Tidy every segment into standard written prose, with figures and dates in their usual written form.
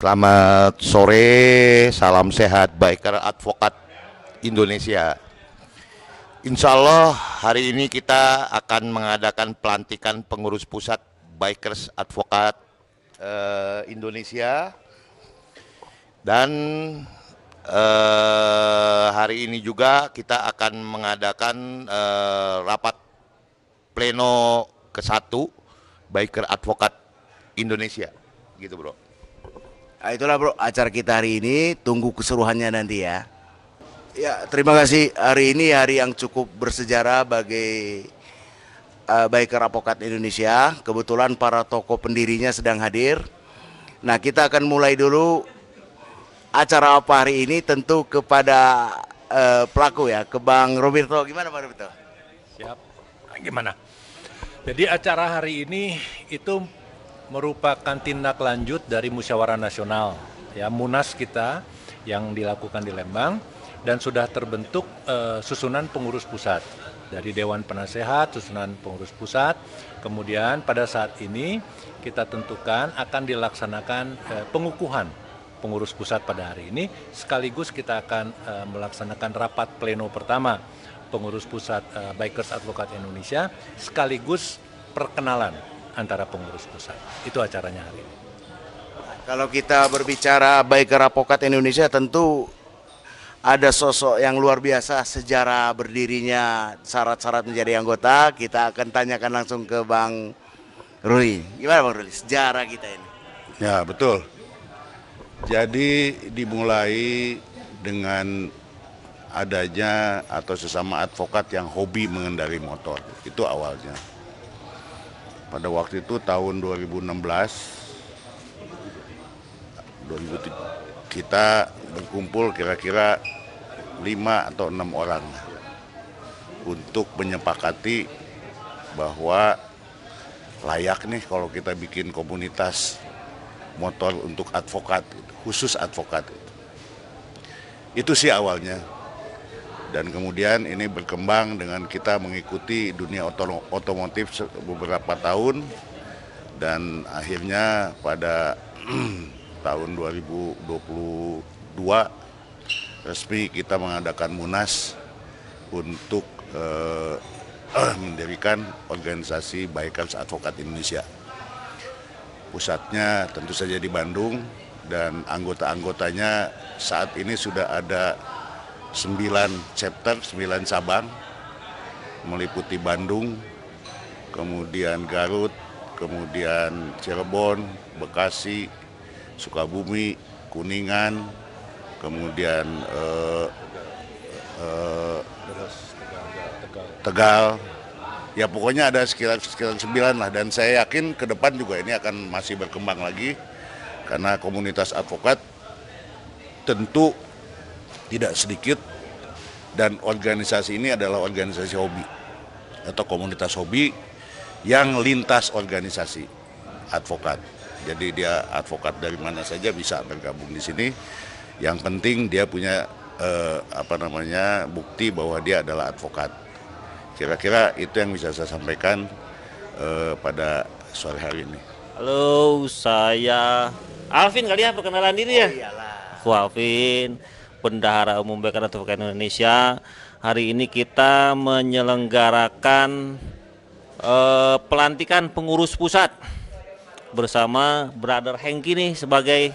Selamat sore, salam sehat biker advokat Indonesia. Insya Allah hari ini kita akan mengadakan pelantikan pengurus pusat Bikers Advokat Indonesia. Dan hari ini juga kita akan mengadakan rapat pleno ke-1 Biker Advokat Indonesia. Gitu bro. Nah, itulah bro acara kita hari ini, tunggu keseruannya nanti ya. Ya, terima kasih. Hari ini hari yang cukup bersejarah bagi Biker Advokat Indonesia. Kebetulan para tokoh pendirinya sedang hadir. Nah, kita akan mulai dulu acara apa hari ini, tentu kepada pelaku ya, ke Bang Roberto. Gimana Bang Roberto? Siap. Gimana? Jadi acara hari ini itu merupakan tindak lanjut dari musyawarah nasional ya, Munas kita yang dilakukan di Lembang, dan sudah terbentuk susunan pengurus pusat dari Dewan Penasehat, susunan pengurus pusat. Kemudian pada saat ini kita tentukan akan dilaksanakan pengukuhan pengurus pusat pada hari ini, sekaligus kita akan melaksanakan rapat pleno pertama pengurus pusat Bikers Advokat Indonesia, sekaligus perkenalan antara pengurus pusat. Itu acaranya hari ini. Kalau kita berbicara Biker Advokat Indonesia, tentu ada sosok yang luar biasa sejarah berdirinya, syarat-syarat menjadi anggota. Kita akan tanyakan langsung ke Bang Ruli. Gimana Bang Ruli, sejarah kita ini? Ya betul. Jadi dimulai dengan adanya atau sesama advokat yang hobi mengendarai motor. Itu awalnya. Pada waktu itu tahun 2016, kita berkumpul kira-kira 5 atau 6 orang untuk menyepakati bahwa layak nih kalau kita bikin komunitas motor untuk advokat, khusus advokat. Itu sih awalnya. Dan kemudian ini berkembang dengan kita mengikuti dunia otomotif beberapa tahun, dan akhirnya pada tahun 2022 resmi kita mengadakan Munas untuk mendirikan organisasi Bikers Advokat Indonesia. Pusatnya tentu saja di Bandung, dan anggota-anggotanya saat ini sudah ada 9 chapter, 9 cabang, meliputi Bandung, kemudian Garut, kemudian Cirebon, Bekasi, Sukabumi, Kuningan, kemudian Tegal. Ya pokoknya ada sekitar 9 lah, dan saya yakin ke depan juga ini akan masih berkembang lagi, karena komunitas advokat tentu tidak sedikit, dan organisasi ini adalah organisasi hobi atau komunitas hobi yang lintas organisasi advokat. Jadi dia advokat dari mana saja bisa bergabung di sini. Yang penting dia punya bukti bahwa dia adalah advokat. Kira-kira itu yang bisa saya sampaikan pada sore hari ini. Halo, saya Alvin kali ya, perkenalan diri ya. Oh iyalah. Aku Alvin, Bendahara Umum Biker Advokat Indonesia. Hari ini kita menyelenggarakan pelantikan pengurus pusat bersama Brother Hengki nih sebagai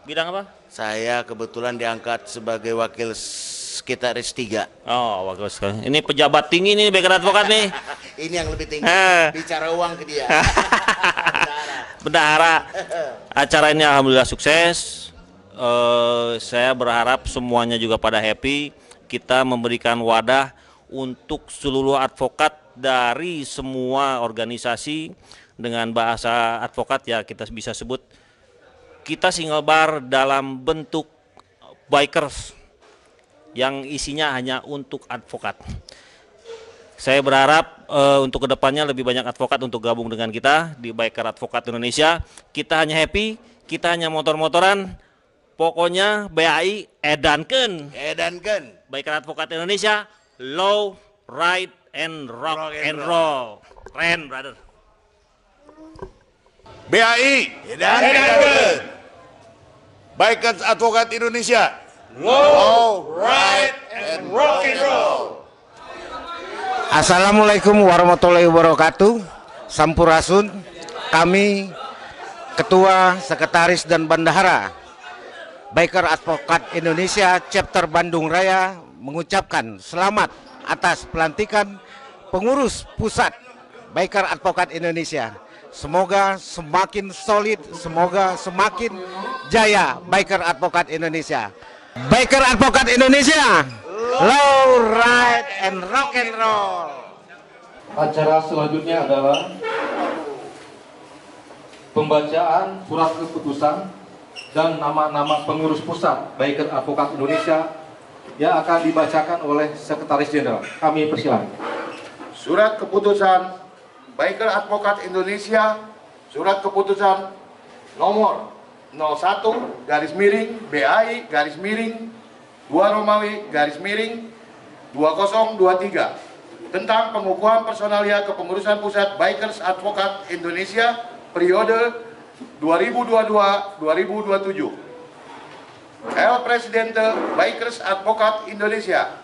bidang apa? Saya kebetulan diangkat sebagai wakil sekretaris 3. Oh, wakil sekali. Ini pejabat tinggi nih Biker Advokat nih. Ini yang lebih tinggi, bicara uang ke dia. Bendahara. Acara ini alhamdulillah sukses. Saya berharap semuanya juga pada happy. Kita memberikan wadah untuk seluruh advokat dari semua organisasi. Dengan bahasa advokat ya kita bisa sebut kita single bar dalam bentuk bikers yang isinya hanya untuk advokat. Saya berharap untuk kedepannya lebih banyak advokat untuk gabung dengan kita di Biker Advokat Indonesia. Kita hanya happy, kita hanya motor-motoran. Pokoknya BAI edankeun. Biker Advokat Indonesia, low, ride, and rock and roll. Keren, brother. BAI. Edankeun. Bikers Advokat Indonesia. Law, right, and rock and roll. Assalamualaikum warahmatullahi wabarakatuh. Sampurasun. Kami Ketua, Sekretaris, dan Bendahara Biker Advokat Indonesia Chapter Bandung Raya mengucapkan selamat atas pelantikan pengurus pusat Biker Advokat Indonesia. Semoga semakin solid, semoga semakin jaya Biker Advokat Indonesia. Biker Advokat Indonesia, law, right, and rock and roll. Acara selanjutnya adalah pembacaan surat keputusan dan nama-nama pengurus pusat Biker Advokat Indonesia yang akan dibacakan oleh Sekretaris Jenderal. Kami persilakan. Surat keputusan Biker Advokat Indonesia, surat keputusan nomor 01 garis miring BAI garis miring 2 Romawi garis miring 2023 tentang pengukuhan personalia kepengurusan pusat Bikers Advokat Indonesia periode 2022-2027. El Presidente Bikers Advokat Indonesia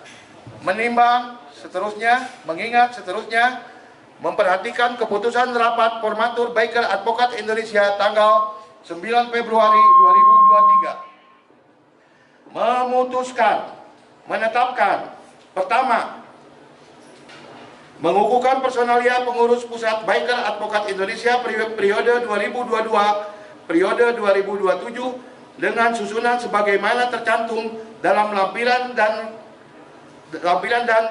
menimbang seterusnya, mengingat seterusnya, memperhatikan keputusan rapat formatur Biker Advokat Indonesia tanggal 9 Februari 2023 memutuskan, menetapkan, pertama, mengukuhkan personalia pengurus pusat Biker Advokat Indonesia periode 2022 periode 2027 dengan susunan sebagaimana tercantum dalam lampiran dan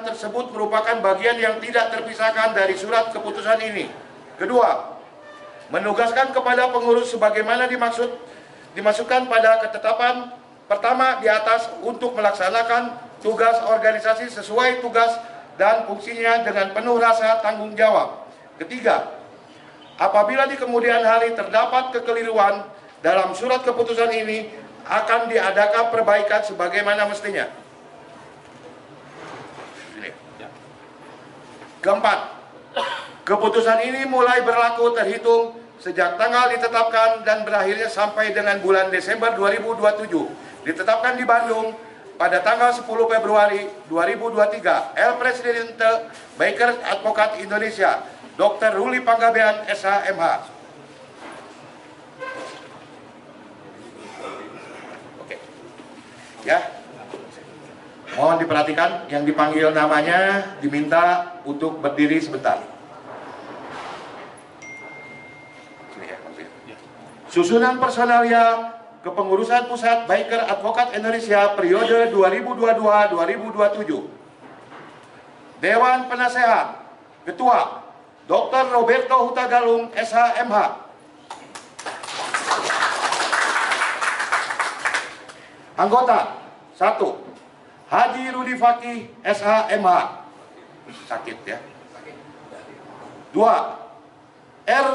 tersebut merupakan bagian yang tidak terpisahkan dari surat keputusan ini. Kedua, menugaskan kepada pengurus sebagaimana dimasukkan pada ketetapan pertama di atas untuk melaksanakan tugas organisasi sesuai tugas dan fungsinya dengan penuh rasa tanggung jawab. Ketiga, apabila di kemudian hari terdapat kekeliruan dalam surat keputusan ini, akan diadakan perbaikan sebagaimana mestinya. Keempat, keputusan ini mulai berlaku terhitung sejak tanggal ditetapkan dan berakhirnya sampai dengan bulan Desember 2027. Ditetapkan di Bandung pada tanggal 10 Februari 2023. El Presidente Biker Advokat Indonesia, Dr. Ruli Panggabean, SH.MH. Oke. Ya. Mohon diperhatikan, yang dipanggil namanya diminta untuk berdiri sebentar. Susunan personalia kepengurusan pusat Biker Advokat Indonesia periode 2022-2027. Dewan Penasehat, Ketua Dr. Roberto Hutagalung, SH.MH. Anggota 1. Haji Rudi Fakih, SH.MH. Sakit ya. 2. R.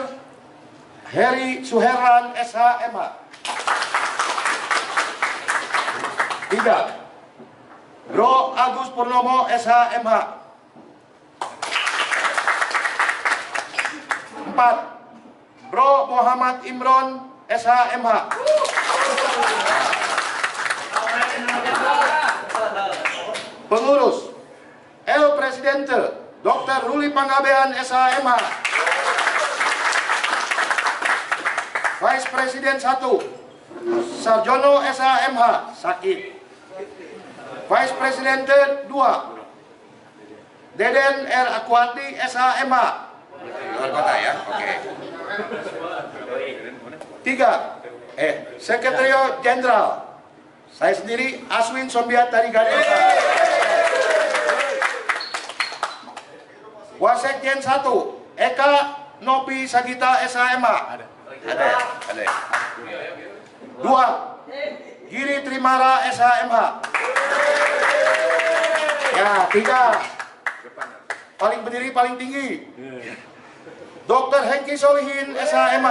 Heri Suherlan, SH.MH. 3. Bro Agus Purnomo, SH.MH. 4. Bro Muhammad Imron, SH.MH. Pengurus El Presidente Dr. Ruli Panggabean, SH.MH. Vice Presiden 1 Sarjono, SH.MH. Sakit. Vice Presidente 2 Deden R. Akwati, SH.MH. Luar kota ya, oke. 3. Sekretario Jenderal saya sendiri Aswin Sombiat dari Ganesha. Wasekjen 1 Eka Nopi Sagita, SH.MH. Ada. 2. Giri Trimara, SH.MH. Ya, 3. Paling berdiri paling tinggi Dr. Hengki Solihin, SH.MH.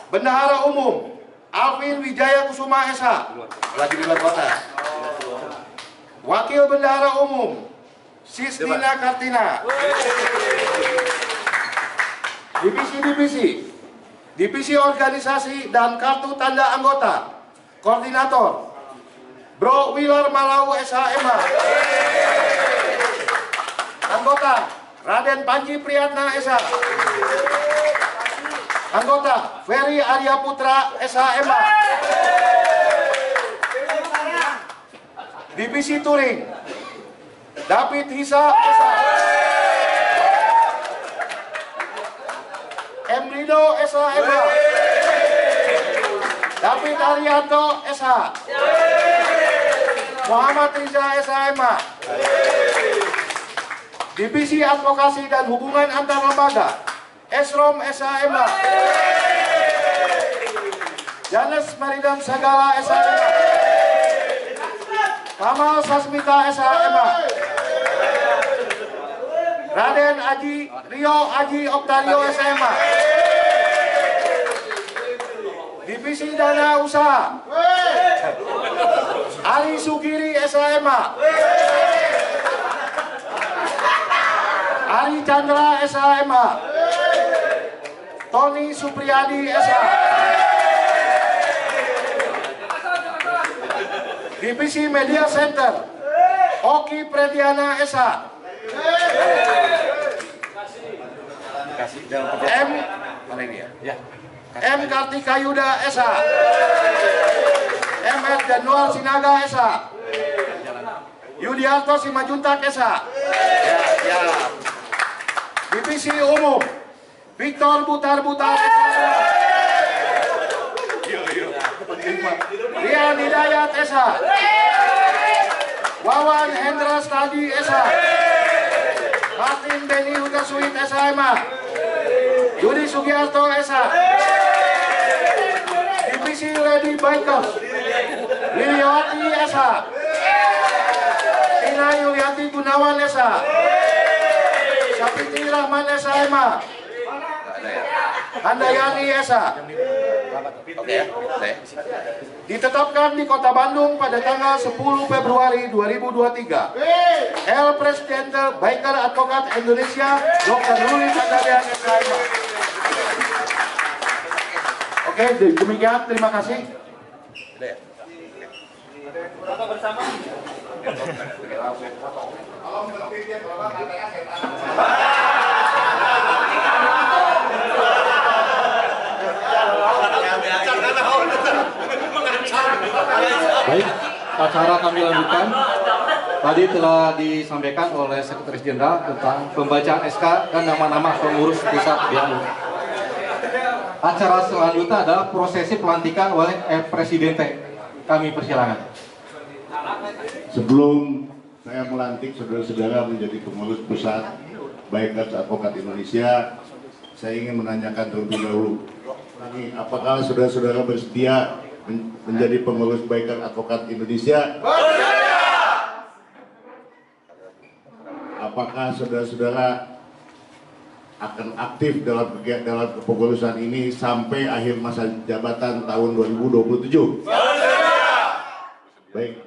Bendahara Umum Alvin Wijaya Kusuma, SH. Lagi di luar kota. Wakil Bendahara Umum Sistina Kartina. Divisi-divisi Divisi Organisasi dan Kartu Tanda Anggota, Koordinator Bro Wheeler Malau SHMH. Anggota Raden Panji Priyatna SH. Anggota Ferry Arya Putra SHMH. Divisi Touring David Hisa SH. M. Rido SHMH. David Arianto SH. Muhammad Riza SHMH. Divisi Advokasi dan Hubungan Antar Lembaga Esrom SHMH. Janes Maridam Sagala SHMH. Kamal Sasmita SHMH. Raden Rio Aji Oktario SHMH. Divisi Dana Usaha Ali Sugiri SHMH. Ari Chandra SHMH. Tony Supriyadi SH. Divisi Media Center Oki Prediana SH. M. Kartika Yuda SH. M.S. Januar Sinaga SH. Yudiarto Simajuntak SH. Divisi Umum Victor Butar-Butar SH. Rian Hidayat SH. Wawan Hendra Stadi SH. Martin Beni Hutasuit SHMH. Yudi Sugiarto SH. Divisi Lady Bikers Liliawati SH. Tina Yuliati Gunawan SH. Sapiti Rahman SHMH. Handayani SH. Ditetapkan di Kota Bandung pada tanggal 10 Februari 2023. El Presidente Biker Advokat Indonesia Dr. Ruli Panggabean SHMH. Oke, demikian, terima kasih. Baik, acara kami lanjutkan. Tadi telah disampaikan oleh Sekretaris Jenderal tentang pembacaan SK dan nama-nama pengurus pusat BAU. Acara selanjutnya adalah prosesi pelantikan oleh Presidente. Kami persilakan. Sebelum saya melantik saudara-saudara menjadi pengurus pusat Bikers Advokat Indonesia, saya ingin menanyakan terlebih dahulu, apakah saudara-saudara bersedia menjadi pengurus Bikers Advokat Indonesia? Apakah saudara-saudara akan aktif dalam kepengurusan ini sampai akhir masa jabatan tahun 2027? Baik.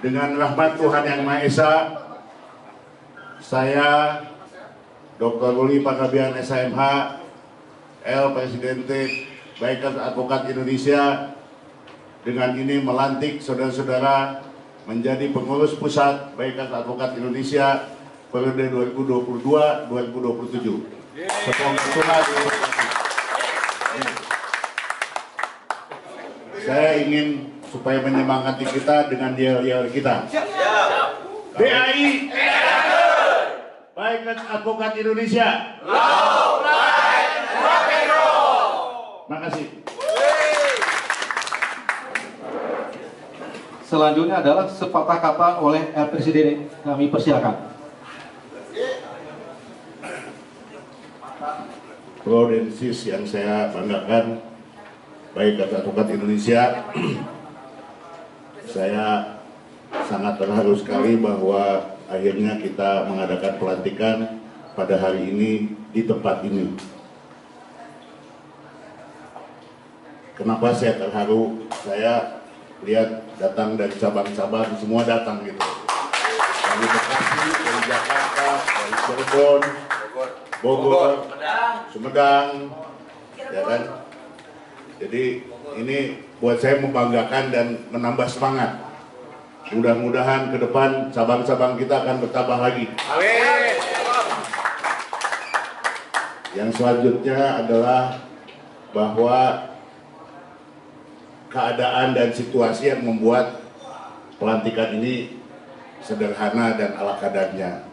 Dengan rahmat Tuhan Yang Maha Esa, saya Dr. Ruli Panggabean SHMH, El Presidente Bikers Advokat Indonesia, dengan ini melantik saudara-saudara menjadi pengurus pusat Bikers Advokat Indonesia periode 2022-2027. Semoga Tuhan. Saya ingin supaya menyemangati kita dengan yel-yel kita. BAI, Bikers Advokat Indonesia. Makasih. Selanjutnya adalah sepatah kata oleh El Presiden. Kami persilakan. Bro dan sis yang saya banggakan, Bikers Advokat Indonesia, saya sangat terharu sekali bahwa akhirnya kita mengadakan pelantikan pada hari ini di tempat ini. Kenapa saya terharu? Saya lihat datang dari cabang-cabang, semua datang gitu. Dari Bekasi, dari Jakarta, dari Cirebon, Bogor, Sumedang, ya kan? Jadi ini buat saya membanggakan dan menambah semangat. Mudah-mudahan ke depan cabang-cabang kita akan bertambah lagi. Yang selanjutnya adalah bahwa keadaan dan situasi yang membuat pelantikan ini sederhana dan ala kadarnya.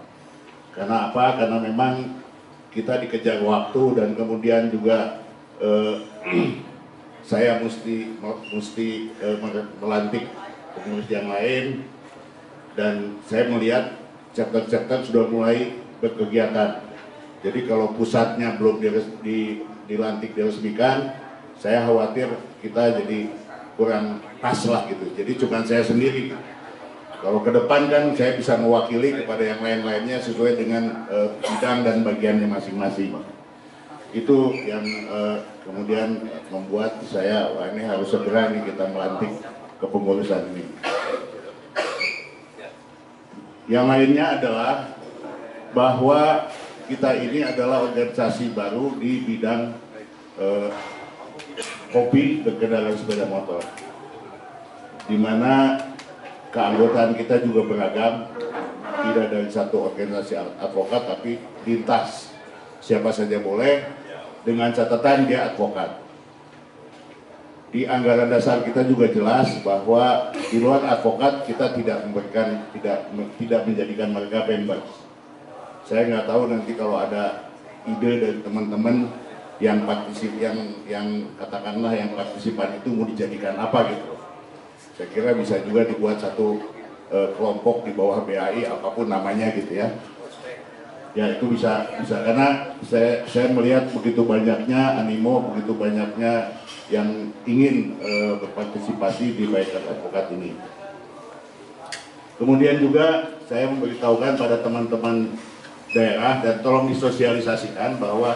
Karena apa? Karena memang kita dikejar waktu dan kemudian juga saya mesti melantik pengurus yang lain, dan saya melihat chapter-chapter sudah mulai berkegiatan. Jadi kalau pusatnya belum dilantik diresmikan, saya khawatir kita jadi kurang pas lah gitu. Jadi cuma saya sendiri. Kalau ke depan kan saya bisa mewakili kepada yang lain-lainnya sesuai dengan bidang dan bagiannya masing-masing. Itu yang kemudian membuat saya, wah ini harus segera nih kita melantik kepengurusan ini. Yang lainnya adalah bahwa kita ini adalah organisasi baru di bidang kopi dan kendaraan sepeda motor, di mana keanggotaan kita juga beragam, tidak dari satu organisasi advokat tapi lintas, siapa saja boleh, dengan catatan dia advokat. Di anggaran dasar kita juga jelas bahwa di luar advokat kita tidak menjadikan mereka members. Saya nggak tahu nanti kalau ada ide dari teman-teman yang katakanlah yang partisipan itu mau dijadikan apa gitu. Saya kira bisa juga dibuat satu kelompok di bawah BAI apapun namanya gitu ya. Ya itu bisa karena saya melihat begitu banyaknya animo, begitu banyaknya yang ingin berpartisipasi di Biker Advokat ini. Kemudian juga saya memberitahukan pada teman-teman daerah dan tolong disosialisasikan bahwa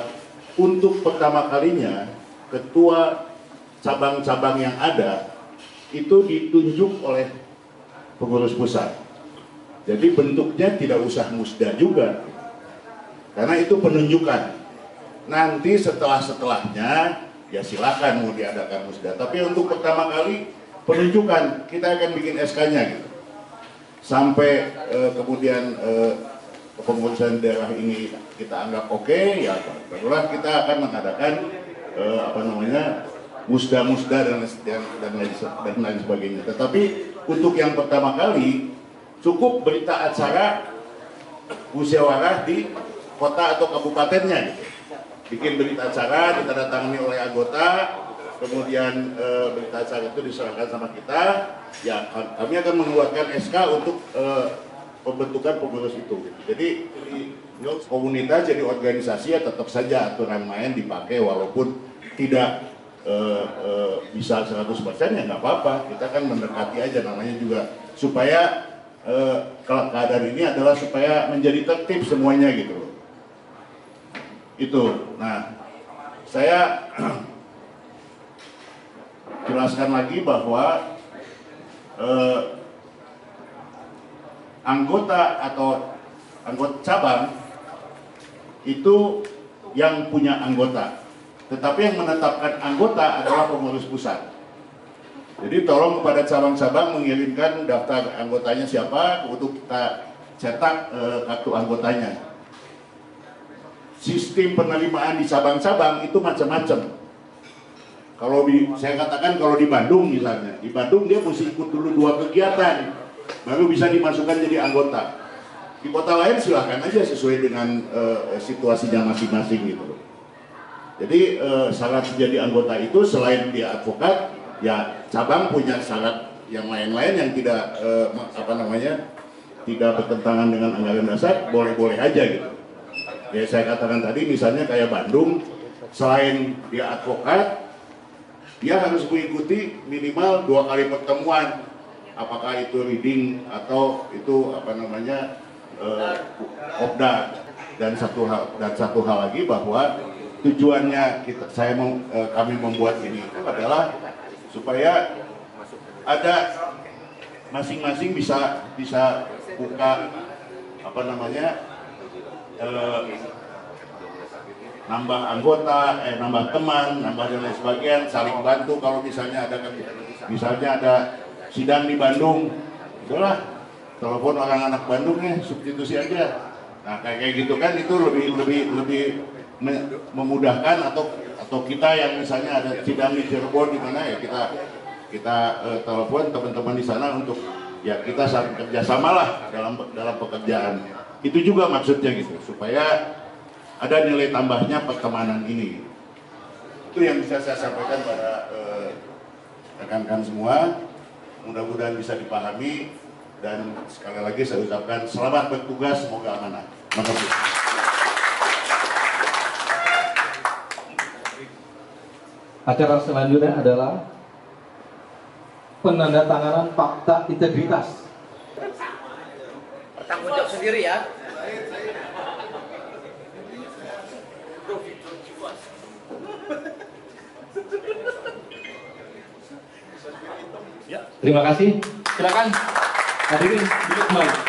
untuk pertama kalinya ketua cabang-cabang yang ada itu ditunjuk oleh pengurus pusat. Jadi bentuknya tidak usah musda juga, karena itu penunjukan. Nanti setelahnya ya silakan mau diadakan musda. Tapi untuk pertama kali penunjukan kita akan bikin SK-nya gitu. Sampai kemudian kepengurusan daerah ini kita anggap oke, ya barulah kita akan mengadakan musda-musda dan lain sebagainya. Tetapi untuk yang pertama kali cukup berita acara musyawarah di kota atau kabupatennya gitu. Bikin berita acara ditandatangani oleh anggota, kemudian berita acara itu diserahkan sama kita, ya kami akan mengeluarkan SK untuk pembentukan pengurus itu. Jadi komunitas jadi organisasi ya tetap saja aturan main dipakai walaupun tidak bisa 100% ya nggak apa-apa. Kita kan mendekati aja, namanya juga supaya keadaan ini adalah supaya menjadi tertib semuanya gitu. Itu. Nah, saya jelaskan lagi bahwa anggota cabang itu yang punya anggota, tetapi yang menetapkan anggota adalah pengurus pusat. Jadi tolong kepada cabang-cabang mengirimkan daftar anggotanya siapa untuk kita cetak kartu anggotanya. Sistem penerimaan di cabang-cabang itu macam-macam. Saya katakan kalau di Bandung misalnya, di Bandung dia mesti ikut dulu 2 kegiatan, baru bisa dimasukkan jadi anggota. Di kota lain silahkan aja sesuai dengan situasinya masing-masing gitu. Jadi syarat menjadi anggota itu selain dia advokat, ya cabang punya syarat yang lain-lain yang tidak tidak bertentangan dengan anggaran dasar, boleh-boleh aja gitu. Ya saya katakan tadi misalnya kayak Bandung, selain dia advokat, dia harus mengikuti minimal 2 kali pertemuan, apakah itu reading atau itu opda. Dan satu hal lagi bahwa tujuannya kami membuat ini itu adalah supaya ada masing-masing bisa buka nambah anggota, nambah teman, nambah dan lain sebagainya, saling bantu. Kalau misalnya ada sidang di Bandung, itulah telepon orang anak Bandung nih, substitusi aja. Nah kayak gitu kan, itu lebih memudahkan, atau kita yang misalnya ada sidang di Cirebon di mana ya kita telepon teman-teman di sana untuk ya kita saling kerjasama lah dalam pekerjaan. Itu juga maksudnya gitu, supaya ada nilai tambahnya pertemanan ini. Itu yang bisa saya sampaikan pada rekan-rekan semua. Mudah-mudahan bisa dipahami, dan sekali lagi saya ucapkan selamat bertugas, semoga amanah. Terima kasih. Acara selanjutnya adalah penandatanganan fakta integritas. Tanggung jawab sendiri ya. Terima kasih. Silakan hadirin duduk kembali.